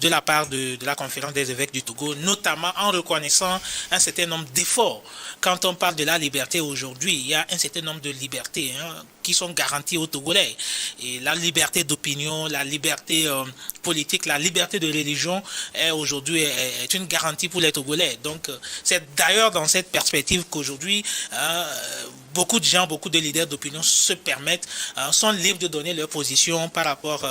de la part de la conférence des évêques du Togo, notamment en reconnaissant un certain nombre d'efforts. Quand on parle de la liberté aujourd'hui, il y a un certain nombre de libertés qui sont garanties aux Togolais. Et la liberté d'opinion, la liberté politique, la liberté de religion est aujourd'hui est une garantie pour les Togolais. Donc c'est d'ailleurs dans cette perspective qu'aujourd'hui beaucoup de gens, beaucoup de leaders d'opinion se permettent, sont libres de donner leur position par rapport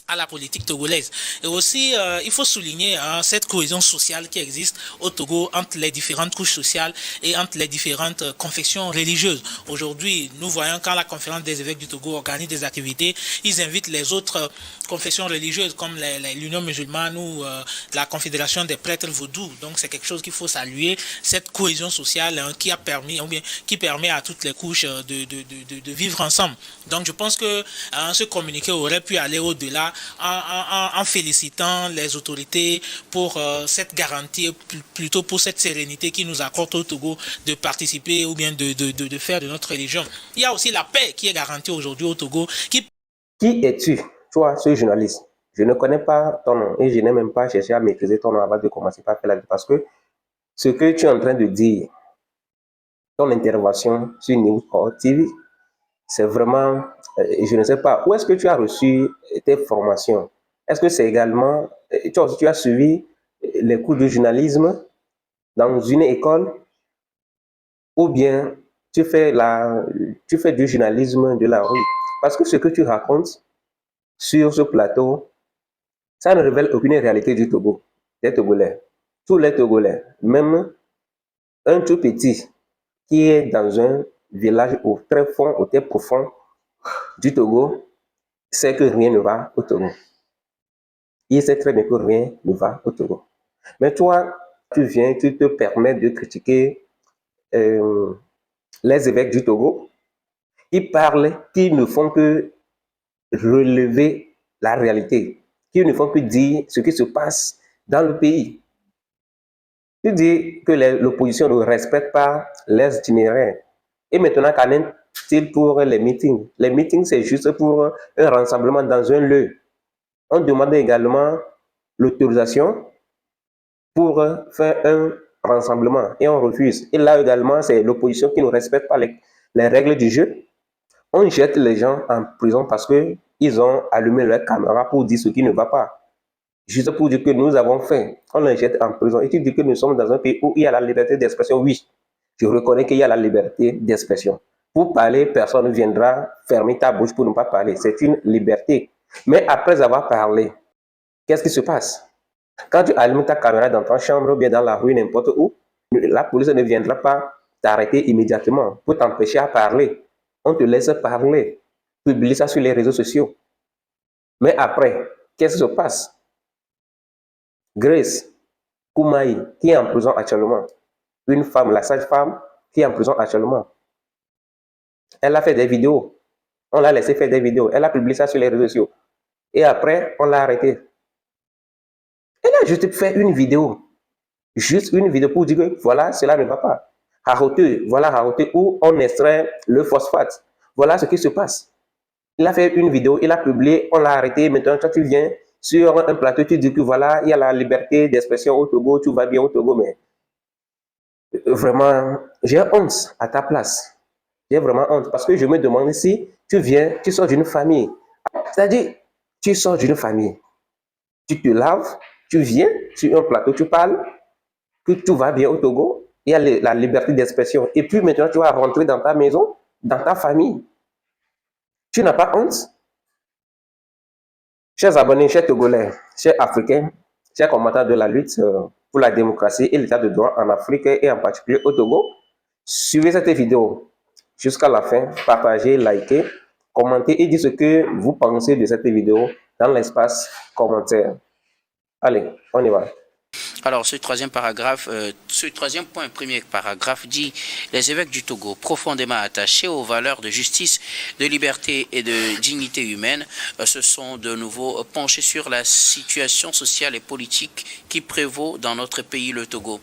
à la politique togolaise. Et aussi, il faut souligner cette cohésion sociale qui existe au Togo entre les différentes couches sociales et entre les différentes confessions religieuses. Aujourd'hui, nous voyons quand la conférence des évêques du Togo organise des activités, ils invitent les autres confessions religieuses comme l'Union musulmane ou la Confédération des prêtres vaudous. Donc c'est quelque chose qu'il faut saluer, cette cohésion sociale qui a permis, ou bien qui permet à toutes les couches de vivre ensemble. Donc je pense que ce communiqué aurait pu aller au-delà en félicitant les autorités pour cette garantie, plutôt pour cette sérénité qui nous accorde au Togo de participer ou bien de faire de notre religion. Il y a aussi la paix qui est garantie aujourd'hui au Togo. Qui es-tu, toi, ce journaliste? Je ne connais pas ton nom et je n'ai même pas cherché à maîtriser ton nom avant de commencer par faire la vie parce que ce que tu es en train de dire, ton intervention sur News TV, c'est vraiment, je ne sais pas, où est-ce que tu as reçu tes formations? Est-ce que c'est également, tu as suivi les cours de journalisme dans une école ou bien tu fais du journalisme de la rue? Parce que ce que tu racontes sur ce plateau, ça ne révèle aucune réalité du Togo, des Togolais. Tous les Togolais, même un tout petit qui est dans un village au très fond, au très profond du Togo, sait que rien ne va au Togo. Il sait très bien que rien ne va au Togo. Mais toi, tu te permets de critiquer euh, les évêques du Togo. Ils parlent, qui ne font que relever la réalité, qui ne font que dire ce qui se passe dans le pays. Tu dis que l'opposition ne respecte pas les itinéraires. Et maintenant, qu'en est-il pour les meetings? Les meetings, c'est juste pour un rassemblement dans un lieu. On demande également l'autorisation pour faire un rassemblement et on refuse. Et là également, c'est l'opposition qui ne respecte pas les règles du jeu. On jette les gens en prison parce qu'ils ont allumé leur caméra pour dire ce qui ne va pas. Juste pour dire que nous avons faim, on les jette en prison. Et tu dis que nous sommes dans un pays où il y a la liberté d'expression. Oui, je reconnais qu'il y a la liberté d'expression. Pour parler, personne ne viendra fermer ta bouche pour ne pas parler. C'est une liberté. Mais après avoir parlé, qu'est-ce qui se passe? Quand tu allumes ta caméra dans ta chambre ou bien dans la rue, n'importe où, la police ne viendra pas t'arrêter immédiatement pour t'empêcher à parler. On te laisse parler, publie ça sur les réseaux sociaux. Mais après, qu'est-ce qui se passe? Grace Koumaï, qui est en prison actuellement, une femme, la sage-femme, qui est en prison actuellement, elle a fait des vidéos. On l'a laissé faire des vidéos. Elle a publié ça sur les réseaux sociaux. Et après, on l'a arrêtée. Elle a juste fait une vidéo. Juste une vidéo pour dire que voilà, cela ne va pas. Haroté, voilà Haroté où on extrait le phosphate. Voilà ce qui se passe. Il a fait une vidéo, il a publié, on l'a arrêté. Maintenant, quand tu viens sur un plateau, tu dis que voilà, il y a la liberté d'expression au Togo, tout va bien au Togo, mais vraiment, j'ai honte à ta place. J'ai vraiment honte parce que je me demande si tu viens, tu sors d'une famille. C'est-à-dire, tu sors d'une famille, tu te laves, tu viens sur un plateau, tu parles, que tout va bien au Togo, il y a la liberté d'expression. Et puis maintenant, tu vas rentrer dans ta maison, dans ta famille. Tu n'as pas honte? Chers abonnés, chers Togolais, chers Africains, chers combattants de la lutte pour la démocratie et l'état de droit en Afrique et en particulier au Togo, suivez cette vidéo jusqu'à la fin, partagez, likez, commentez et dites ce que vous pensez de cette vidéo dans l'espace commentaire. Allez, on y va. Alors, ce troisième paragraphe ce troisième point, premier paragraphe dit « Les évêques du Togo, profondément attachés aux valeurs de justice, de liberté et de dignité humaine, se sont de nouveau penchés sur la situation sociale et politique qui prévaut dans notre pays, le Togo.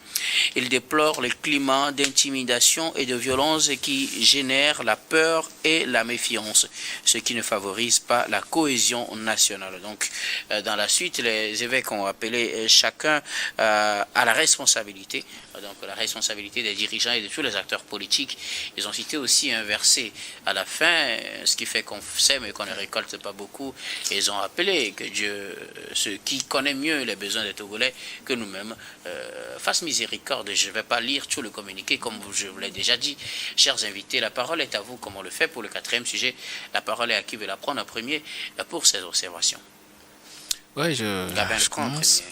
Ils déplorent le climat d'intimidation et de violence qui génère la peur et la méfiance, ce qui ne favorise pas la cohésion nationale. » Donc, dans la suite, les évêques ont appelé chacun à la responsabilité, donc la responsabilité des dirigeants et de tous les acteurs politiques. Ils ont cité aussi un verset à la fin, ce qui fait qu'on sème et qu'on ne récolte pas beaucoup. Et ils ont appelé que Dieu, ce qui connaît mieux les besoins des Togolais que nous-mêmes, fasse miséricorde. Je ne vais pas lire tout le communiqué comme je vous l'ai déjà dit. Chers invités, la parole est à vous comme on le fait pour le quatrième sujet. La parole est à qui veut la prendre en premier pour ces observations. Oui, je commence.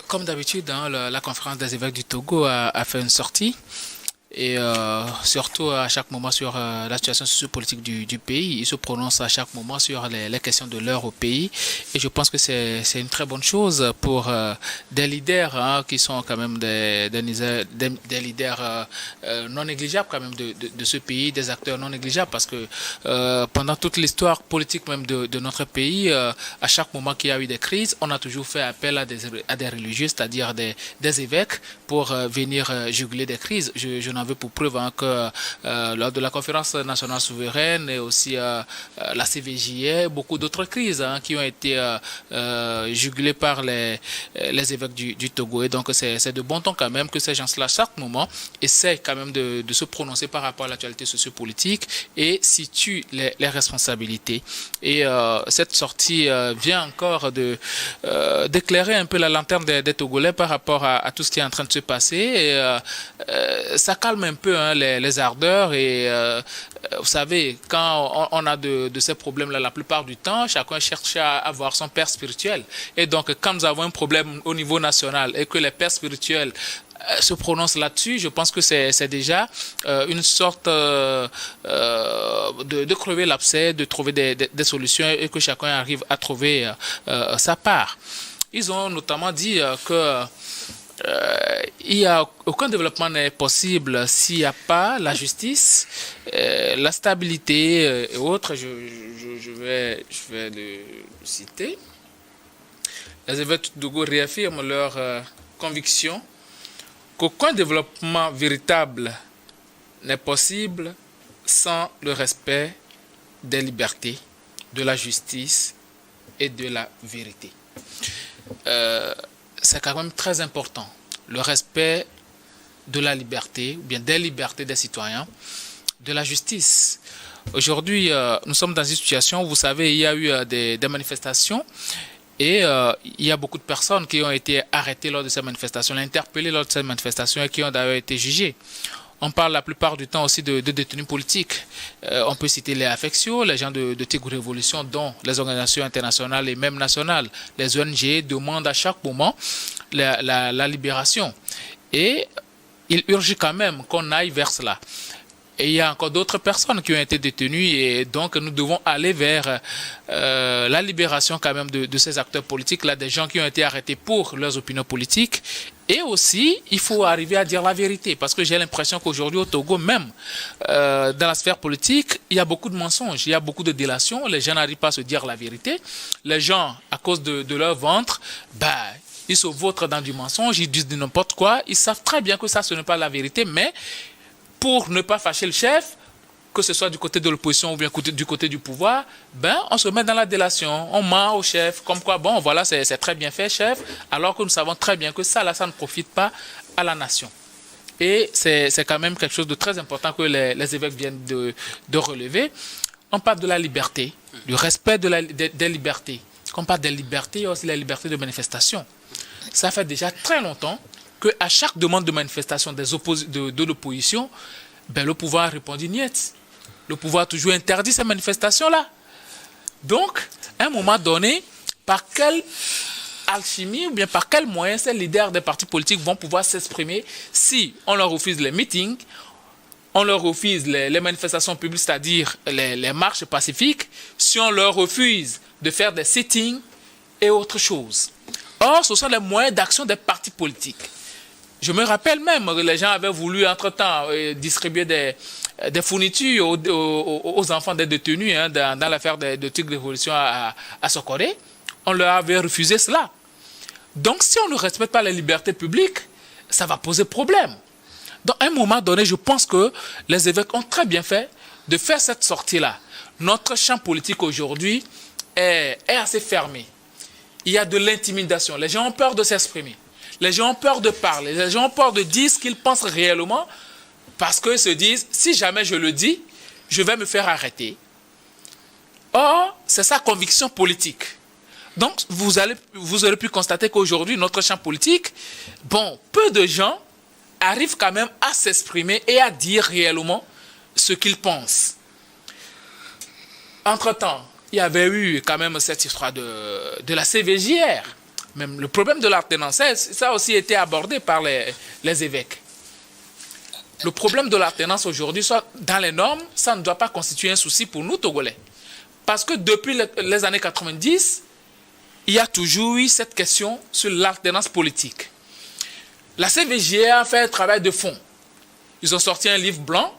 Comme d'habitude, hein, la conférence des évêques du Togo a fait une sortie. Et surtout à chaque moment sur la situation sociopolitique du pays. Ils se prononcent à chaque moment sur les questions de l'heure au pays. Et je pense que c'est une très bonne chose pour des leaders qui sont quand même des leaders non négligeables quand même de ce pays, des acteurs non négligeables. Parce que pendant toute l'histoire politique même de notre pays, à chaque moment qu'il y a eu des crises, on a toujours fait appel à des religieux, c'est-à-dire des évêques, pour venir juguler des crises. Je n'en veux pour preuve que lors de la conférence nationale souveraine et aussi la CVJE, beaucoup d'autres crises qui ont été jugulées par les évêques du Togo. Et donc c'est de bon ton quand même que ces gens-là, à chaque moment, essaient quand même de se prononcer par rapport à l'actualité sociopolitique et situent les responsabilités. Et cette sortie vient encore d'éclairer un peu la lanterne des Togolais par rapport à tout ce qui est en train de se passer. Et ça calme un peu les ardeurs et vous savez, quand on a de ces problèmes-là, la plupart du temps, chacun cherche à avoir son père spirituel. Et donc, quand nous avons un problème au niveau national et que les pères spirituels se prononcent là-dessus, je pense que c'est déjà une sorte de crever l'abcès, de trouver des solutions et que chacun arrive à trouver sa part. Ils ont notamment dit que il n'y a aucun développement n'est possible s'il n'y a pas la justice, la stabilité et autres. Je vais le citer. Les évêques du Togo réaffirment leur conviction qu'aucun développement véritable n'est possible sans le respect des libertés, de la justice et de la vérité. C'est quand même très important, le respect de la liberté, ou bien des libertés des citoyens, de la justice. Aujourd'hui, nous sommes dans une situation où, vous savez, il y a eu des manifestations et il y a beaucoup de personnes qui ont été arrêtées lors de ces manifestations, interpellées lors de ces manifestations et qui ont d'ailleurs été jugées. On parle la plupart du temps aussi de détenus politiques. On peut citer les Affectio, les gens de Tigre Révolution, dont les organisations internationales et même nationales, les ONG demandent à chaque moment la libération. Et il urge quand même qu'on aille vers cela. Et il y a encore d'autres personnes qui ont été détenues et donc nous devons aller vers la libération quand même de ces acteurs politiques, là, des gens qui ont été arrêtés pour leurs opinions politiques. Et aussi, il faut arriver à dire la vérité parce que j'ai l'impression qu'aujourd'hui au Togo même, dans la sphère politique, il y a beaucoup de mensonges, il y a beaucoup de délations, les gens n'arrivent pas à se dire la vérité. Les gens, à cause de leur ventre, ils se vautrent dans du mensonge, ils disent n'importe quoi, ils savent très bien que ça, ce n'est pas la vérité, mais pour ne pas fâcher le chef, que ce soit du côté de l'opposition ou bien du côté du pouvoir, on se met dans la délation, on ment au chef, comme quoi, bon, voilà, c'est très bien fait, chef, alors que nous savons très bien que ça ne profite pas à la nation. Et c'est quand même quelque chose de très important que les évêques viennent de relever. On parle de la liberté, du respect des libertés. Quand on parle des libertés, il y a aussi la liberté de manifestation. Ça fait déjà très longtemps qu'à chaque demande de manifestation de l'opposition, le pouvoir a répondu niet. Le pouvoir a toujours interdit ces manifestations-là. Donc, à un moment donné, par quelle alchimie ou bien par quels moyens ces leaders des partis politiques vont pouvoir s'exprimer si on leur refuse les meetings, on leur refuse les manifestations publiques, c'est-à-dire les marches pacifiques, si on leur refuse de faire des sittings et autre chose. Or, ce sont les moyens d'action des partis politiques. Je me rappelle même que les gens avaient voulu, entre-temps, distribuer des fournitures aux enfants des détenus dans l'affaire de trucs de révolution à Sokoré. On leur avait refusé cela. Donc, si on ne respecte pas les libertés publiques, ça va poser problème. Donc, à un moment donné, je pense que les évêques ont très bien fait de faire cette sortie-là. Notre champ politique aujourd'hui est assez fermé. Il y a de l'intimidation. Les gens ont peur de s'exprimer. Les gens ont peur de parler. Les gens ont peur de dire ce qu'ils pensent réellement parce qu'ils se disent, si jamais je le dis, je vais me faire arrêter. Or, c'est sa conviction politique. Donc, vous aurez pu constater qu'aujourd'hui, notre champ politique, bon, peu de gens arrivent quand même à s'exprimer et à dire réellement ce qu'ils pensent. Entre-temps, il y avait eu quand même cette histoire de la CVJR. Même le problème de l'alternance, ça a aussi été abordé par les évêques. Le problème de l'alternance aujourd'hui, dans les normes, ça ne doit pas constituer un souci pour nous, Togolais. Parce que depuis les années 90, il y a toujours eu cette question sur l'alternance politique. La CVJR a fait un travail de fond. Ils ont sorti un livre blanc.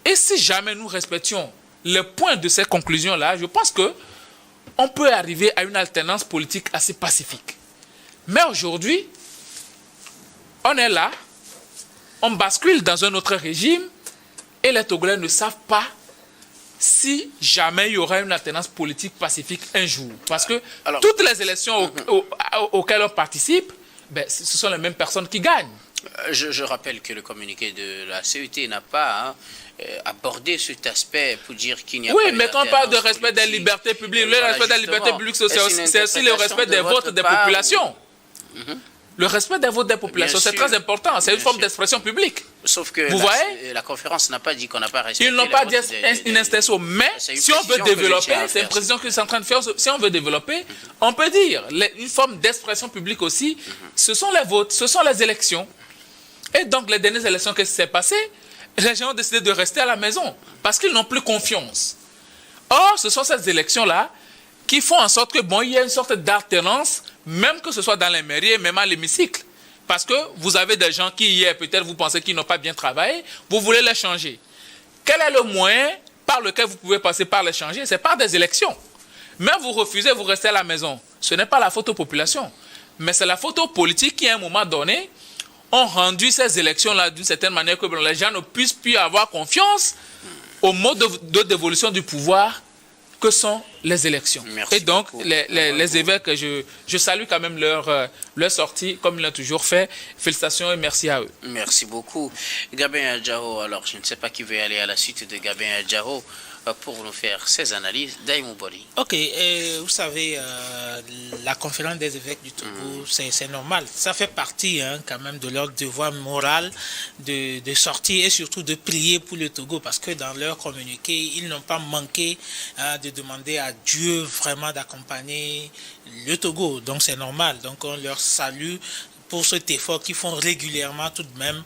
Et si jamais nous respections les points de ces conclusions-là, je pense qu'on peut arriver à une alternance politique assez pacifique. Mais aujourd'hui, on est là, on bascule dans un autre régime et les Togolais ne savent pas si jamais il y aura une alternance politique pacifique un jour. Parce que toutes les élections auxquelles on participe, ben, ce sont les mêmes personnes qui gagnent. Je rappelle que le communiqué de la CET n'a pas abordé cet aspect pour dire qu'il n'y a pas... Oui, mais quand on parle de respect des libertés publiques, le respect des libertés publiques, c'est aussi le respect des votes des populations. Le respect des votes des populations, c'est très important. C'est une forme d'expression publique. Sauf que vous voyez, la conférence n'a pas dit qu'on n'a pas respecté. Ils n'ont pas dit une extension. Mais si on veut développer, c'est une précision qu'ils sont en train de faire. Si on veut développer, on peut dire une forme d'expression publique aussi. Ce sont les votes, ce sont les élections. Et donc, les dernières élections, qu'est-ce qui s'est passé? Les gens ont décidé de rester à la maison parce qu'ils n'ont plus confiance. Or, ce sont ces élections-là qui font en sorte que, bon, il y a une sorte d'alternance, même que ce soit dans les mairies et même à l'hémicycle. Parce que vous avez des gens qui, hier, peut-être, vous pensez qu'ils n'ont pas bien travaillé, vous voulez les changer. Quel est le moyen par lequel vous pouvez passer par les changer? C'est par des élections. Mais vous refusez, vous restez à la maison. Ce n'est pas la faute aux populations, mais c'est la faute aux politiques qui, à un moment donné, ont rendu ces élections-là d'une certaine manière que les gens ne puissent plus avoir confiance au mode de dévolution du pouvoir que sont les élections. Merci et donc, beaucoup. les évêques, je salue quand même leur sortie, comme ils l'ont toujours fait. Félicitations et merci à eux. Merci beaucoup. Gabin Adjaro, alors je ne sais pas qui veut aller à la suite de Gabin Adjaro pour nous faire ses analyses. Daïmou Bori. Ok, vous savez, la conférence des évêques du Togo, c'est normal. Ça fait partie quand même de leur devoir moral de sortir et surtout de prier pour le Togo parce que dans leur communiqué, ils n'ont pas manqué de demander à Dieu vraiment d'accompagner le Togo. Donc c'est normal. Donc on leur salue pour cet effort qu'ils font régulièrement tout de même,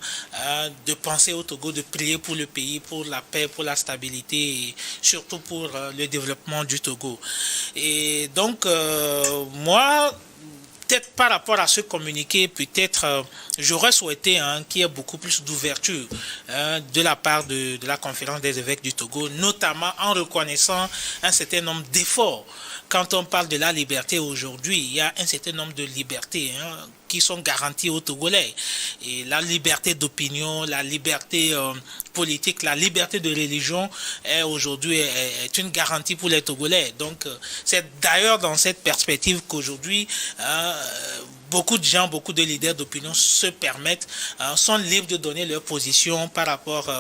de penser au Togo, de prier pour le pays, pour la paix, pour la stabilité et surtout pour le développement du Togo. Et donc, moi, peut-être par rapport à ce communiqué, peut-être j'aurais souhaité qu'il y ait beaucoup plus d'ouverture de la part de la conférence des évêques du Togo, notamment en reconnaissant un certain nombre d'efforts. Quand on parle de la liberté aujourd'hui, il y a un certain nombre de libertés qui sont garanties aux Togolais. Et la liberté d'opinion, la liberté politique, la liberté de religion aujourd'hui est une garantie pour les Togolais. Donc c'est d'ailleurs dans cette perspective qu'aujourd'hui beaucoup de gens, beaucoup de leaders d'opinion se permettent, sont libres de donner leur position par rapport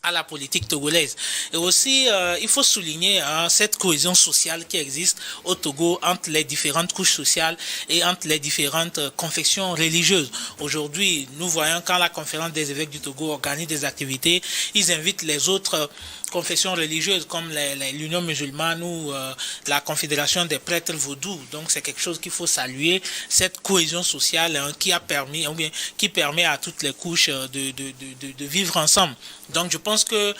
à la politique togolaise. Et aussi, il faut souligner cette cohésion sociale qui existe au Togo entre les différentes couches sociales et entre les différentes confessions religieuses. Aujourd'hui, nous voyons quand la conférence des évêques du Togo organise des activités, ils invitent les autres confessions religieuses comme l'Union musulmane ou la Confédération des prêtres vaudous. Donc c'est quelque chose qu'il faut saluer, cette cohésion sociale qui a permis, ou bien qui permet à toutes les couches de vivre ensemble. Donc je pense que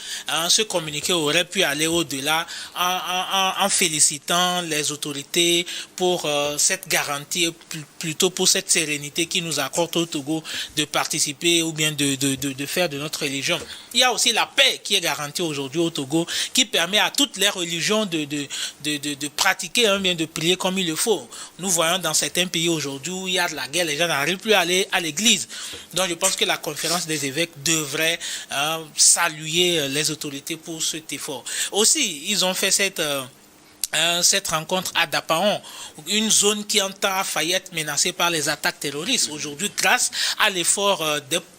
ce communiqué aurait pu aller au-delà en félicitant les autorités pour cette garantie, plutôt pour cette sérénité qui nous accorde au Togo de participer ou bien de faire de notre religion. Il y a aussi la paix qui est garantie aujourd'hui au Togo, qui permet à toutes les religions de pratiquer, bien de prier comme il le faut. Nous voyons dans certains pays aujourd'hui où il y a de la guerre, les gens n'arrivent plus à aller à l'église. Donc je pense que la conférence des évêques devrait saluer les autorités pour cet effort. Aussi, ils ont fait cette rencontre à Dapaon, une zone qui entend a failli être menacée par les attaques terroristes. Aujourd'hui, grâce à l'effort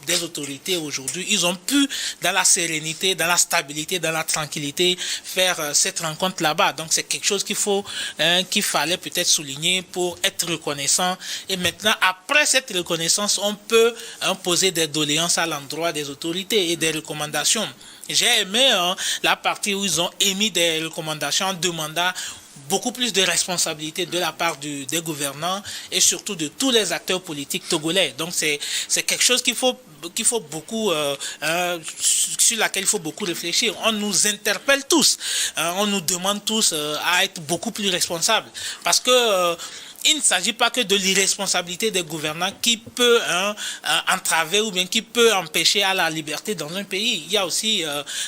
des autorités aujourd'hui, ils ont pu, dans la sérénité, dans la stabilité, dans la tranquillité, faire cette rencontre là-bas. Donc c'est quelque chose qu'il fallait peut-être souligner pour être reconnaissant. Et maintenant, après cette reconnaissance, on peut poser des doléances à l'endroit des autorités et des recommandations. J'ai aimé la partie où ils ont émis des recommandations en demandant beaucoup plus de responsabilités de la part des gouvernants et surtout de tous les acteurs politiques togolais. Donc c'est quelque chose qu'il faut beaucoup sur laquelle il faut beaucoup réfléchir. On nous interpelle tous, on nous demande tous à être beaucoup plus responsables parce que il ne s'agit pas que de l'irresponsabilité des gouvernants qui peut entraver ou bien qui peut empêcher à la liberté dans un pays. Il y a aussi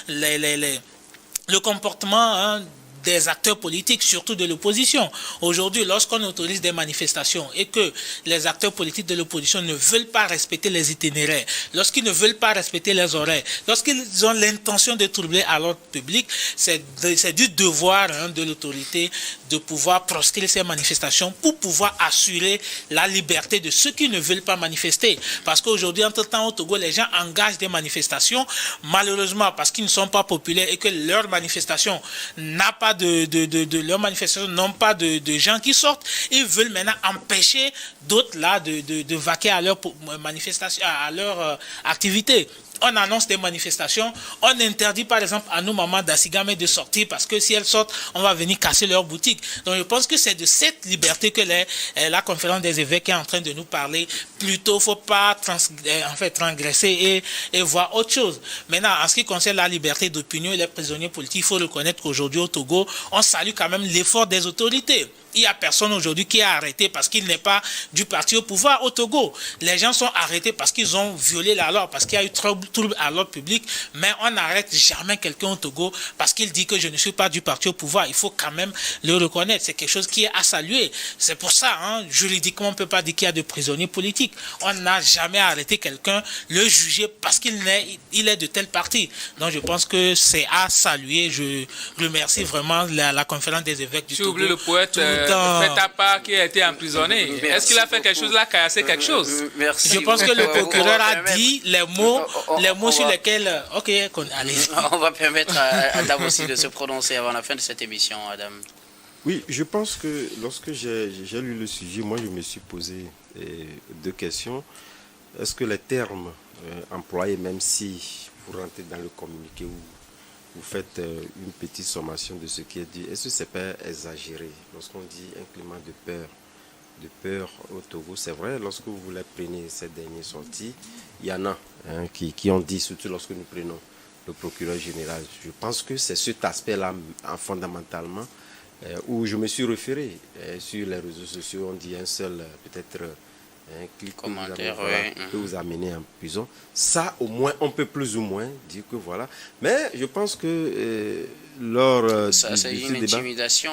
le comportement des acteurs politiques, surtout de l'opposition. Aujourd'hui, lorsqu'on autorise des manifestations et que les acteurs politiques de l'opposition ne veulent pas respecter les itinéraires, lorsqu'ils ne veulent pas respecter les horaires, lorsqu'ils ont l'intention de troubler à l'ordre public, c'est du devoir de l'autorité de pouvoir proscrire ces manifestations pour pouvoir assurer la liberté de ceux qui ne veulent pas manifester. Parce qu'aujourd'hui, entre-temps, au Togo, les gens engagent des manifestations, malheureusement, parce qu'ils ne sont pas populaires et que leur manifestation n'a pas leurs manifestations n'ont pas de gens qui sortent, ils veulent maintenant empêcher d'autres là de vaquer à leur manifestation, à leur activité. On annonce des manifestations, on interdit par exemple à nos mamans d'Assigame de sortir parce que si elles sortent, on va venir casser leur boutique. Donc je pense que c'est de cette liberté que la conférence des évêques est en train de nous parler. Plutôt, il ne faut pas transgresser et voir autre chose. Maintenant, en ce qui concerne la liberté d'opinion et les prisonniers politiques, il faut reconnaître qu'aujourd'hui au Togo, on salue quand même l'effort des autorités. Il n'y a personne aujourd'hui qui est arrêté parce qu'il n'est pas du parti au pouvoir au Togo. Les gens sont arrêtés parce qu'ils ont violé la loi, parce qu'il y a eu trouble à l'ordre public, mais on n'arrête jamais quelqu'un au Togo parce qu'il dit que je ne suis pas du parti au pouvoir. Il faut quand même le reconnaître. C'est quelque chose qui est à saluer. C'est pour ça, juridiquement, on ne peut pas dire qu'il y a de prisonniers politiques. On n'a jamais arrêté quelqu'un, le juger parce qu'il est de tel parti. Donc je pense que c'est à saluer. Je remercie vraiment la conférence des évêques du Togo. Tu oublies le poète Petapa qui a été emprisonné. Est-ce qu'il a fait quelque chose là, caillassé quelque chose? Merci. Je pense que le procureur a dit les mots sur lesquels... Ok, allez. On va permettre à Adam aussi de se prononcer avant la fin de cette émission, Adam. Oui, je pense que lorsque j'ai lu le sujet, moi je me suis posé deux questions. Est-ce que les termes employés, même si vous rentrez dans le communiqué ou vous faites une petite sommation de ce qui est dit, est-ce que ce n'est pas exagéré lorsqu'on dit un climat de peur au Togo? C'est vrai, lorsque vous les prenez ces dernières sorties, il y en a qui ont dit, surtout lorsque nous prenons le procureur général. Je pense que c'est cet aspect-là, fondamentalement, où je me suis référé sur les réseaux sociaux. On dit un seul, peut-être, un clic peut vous amener en prison. Ça, au moins, on peut plus ou moins dire que voilà. Mais je pense que lors c'est une intimidation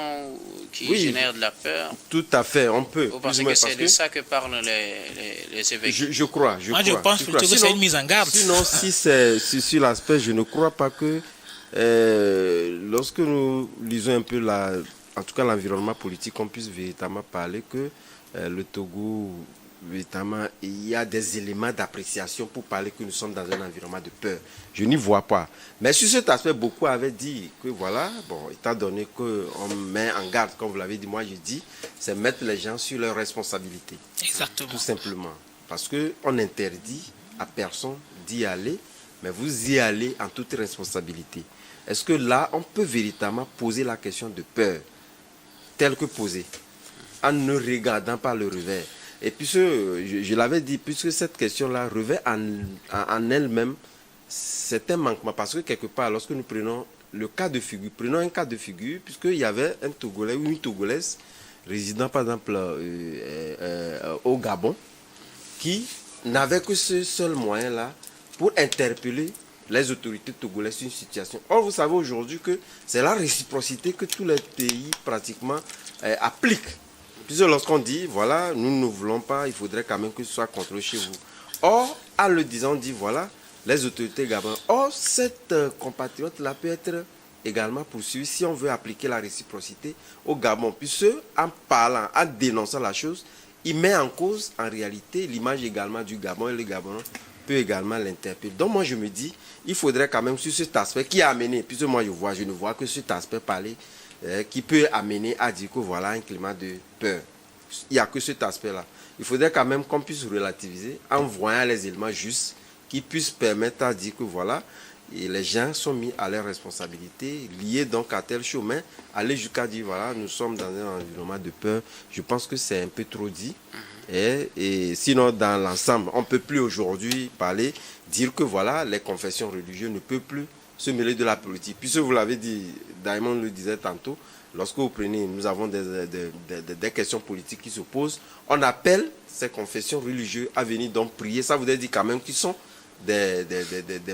qui génère de la peur. Tout à fait, on peut. Vous pensez que c'est de ça que parlent les évêques? Je crois. Je pense plutôt que c'est une mise en garde. Sinon, si c'est sur l'aspect, je ne crois pas que lorsque nous lisons un peu en tout cas l'environnement politique, on puisse véritablement parler que le Togo, véritablement, il y a des éléments d'appréciation pour parler que nous sommes dans un environnement de peur. Je n'y vois pas. Mais sur cet aspect, beaucoup avaient dit que voilà, bon, étant donné qu'on met en garde, comme vous l'avez dit, moi je dis, c'est mettre les gens sur leurs responsabilités. Exactement. Tout simplement. Parce qu'on interdit à personne d'y aller, mais vous y allez en toute responsabilité. est-ce que là, on peut véritablement poser la question de peur, telle que posée, en ne regardant pas le revers? Et puis, je l'avais dit, puisque cette question-là revêt en elle-même, c'est un manquement. Parce que quelque part, lorsque nous prenons le cas de figure, prenons un cas de figure, puisqu'il y avait un Togolais ou une Togolaise résidant, par exemple, au Gabon, qui n'avait que ce seul moyen-là pour interpeller les autorités togolaises sur une situation. Or, vous savez aujourd'hui que c'est la réciprocité que tous les pays pratiquement appliquent. Puisque lorsqu'on dit, voilà, nous ne voulons pas, il faudrait quand même que ce soit contrôlé chez vous. Or, en le disant, on dit, voilà, les autorités gabonaises. Or, cette compatriote-là peut être également poursuivie si on veut appliquer la réciprocité au Gabon. Puisque, en parlant, en dénonçant la chose, il met en cause, en réalité, l'image également du Gabon, et le Gabon peut également l'interpeller. Donc, moi, je me dis, il faudrait quand même, sur cet aspect qui a amené, puisque moi, je ne vois que cet aspect parler, qui peut amener à dire que voilà un climat de peur. Il n'y a que cet aspect-là. Il faudrait quand même qu'on puisse relativiser en voyant les éléments justes qui puissent permettre à dire que voilà, et les gens sont mis à leurs responsabilités, liés donc à tel chemin, aller jusqu'à dire voilà, nous sommes dans un environnement de peur. Je pense que c'est un peu trop dit. Et sinon, dans l'ensemble, on ne peut plus aujourd'hui dire que voilà, les confessions religieuses ne peuvent plus se mêler de la politique. Puisque vous l'avez dit, Daimon le disait tantôt, lorsque vous prenez, nous avons des questions politiques qui se posent, on appelle ces confessions religieuses à venir donc prier. Ça voudrait dire quand même qu'ils sont des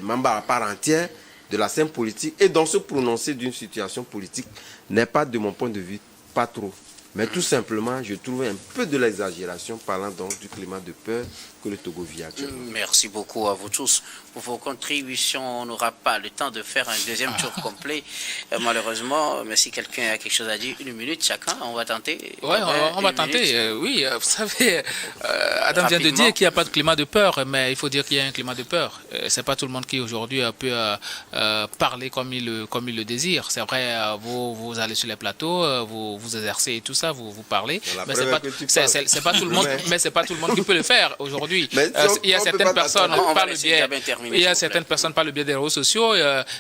membres à part entière de la scène politique. Et donc se prononcer d'une situation politique n'est pas, de mon point de vue, pas trop. Mais tout simplement, je trouve un peu de l'exagération parlant donc du climat de peur que le Togo vit actuellement. Merci beaucoup à vous tous pour vos contributions. On n'aura pas le temps de faire un deuxième tour complet, malheureusement. Mais si quelqu'un a quelque chose à dire, 1 minute chacun, on va tenter. Oui, on va tenter. Oui, vous savez, Adam vient de dire qu'il n'y a pas de climat de peur, mais il faut dire qu'il y a un climat de peur. C'est pas tout le monde qui aujourd'hui peut parler comme il le désire. C'est vrai, vous allez sur les plateaux, vous exercez et tout ça, vous parlez, mais c'est pas tout le monde, mais c'est pas tout le monde qui peut le faire aujourd'hui. Il y a certaines personnes par le biais des réseaux sociaux,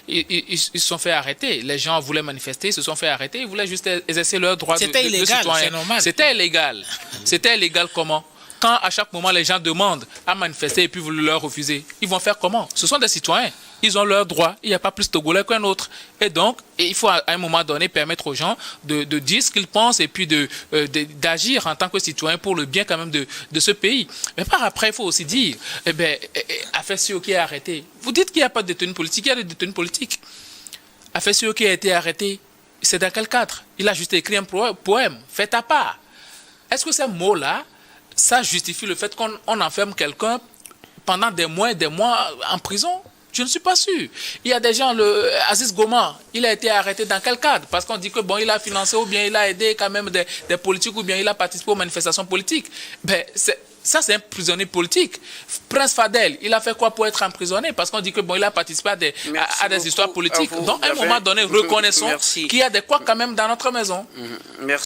ils se sont fait arrêter. Les gens voulaient manifester, se sont fait arrêter, ils voulaient juste exercer leur droit de citoyen. C'est normal. C'était illégal. C'était illégal comment? Quand à chaque moment les gens demandent à manifester et puis vous leur refusez, ils vont faire comment? Ce sont des citoyens. Ils ont leurs droits. Il n'y a pas plus Togolais qu'un autre. Et donc, il faut à un moment donné permettre aux gens de dire ce qu'ils pensent et puis d'agir en tant que citoyens pour le bien quand même de ce pays. Mais par après, il faut aussi dire, Afesio qui est arrêté. Vous dites qu'il n'y a pas de détenus politiques. Il y a des détenus politiques. Afesio qui a été arrêté, c'est dans quel cadre? Il a juste écrit un poème. Faites à part. Est-ce que ces mots-là, ça justifie le fait qu'on enferme quelqu'un pendant des mois en prison? Je ne suis pas sûr. Il y a des gens, Aziz Goma, il a été arrêté dans quel cadre? Parce qu'on dit que bon, il a financé ou bien il a aidé quand même des politiques ou bien il a participé aux manifestations politiques. Ça, c'est un prisonnier politique. Prince Fadel, il a fait quoi pour être emprisonné? Parce qu'on dit que bon, il a participé à des histoires politiques. Donc, à un moment donné, reconnaissons qu'il y a des quoi quand même dans notre maison. Merci.